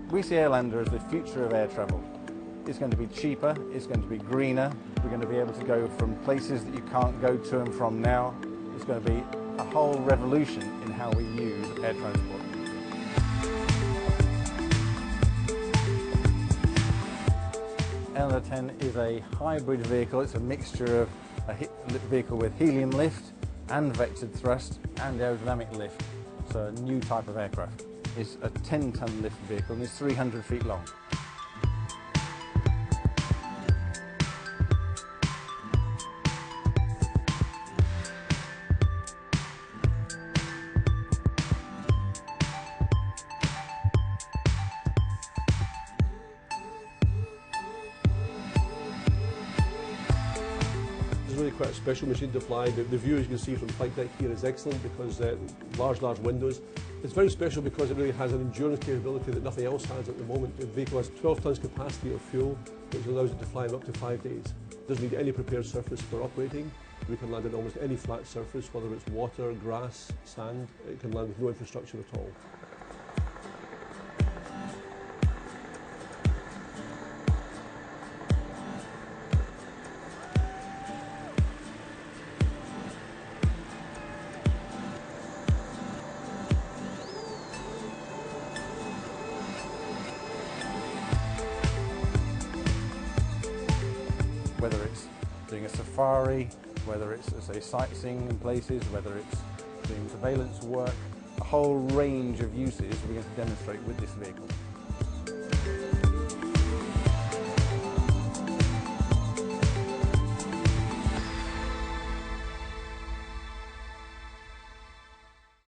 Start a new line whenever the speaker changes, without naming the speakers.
We see Airlander as the future of air travel. It's going to be cheaper, it's going to be greener, we're going to be able to go from places that you can't go to and from now. It's going to be a whole revolution in how we use air transport. Airlander 10 is a hybrid vehicle. It's a mixture of a vehicle with helium lift and vectored thrust and aerodynamic lift. So a new type of aircraft. It's a 10-ton lift vehicle and it's 300 feet long.
It's really quite a special machine to fly. The view, as you can see from flight deck here, is excellent because large windows. It's very special because it really has an endurance capability that nothing else has at the moment. The vehicle has 12 tons capacity of fuel, which allows it to fly in up to 5 days. It doesn't need any prepared surface for operating. We can land on almost any flat surface, whether it's water, grass, sand. It can land with no infrastructure at all.
Whether it's doing a safari, whether it's, say, sightseeing in places, whether it's doing surveillance work, a whole range of uses we're going to demonstrate with this vehicle.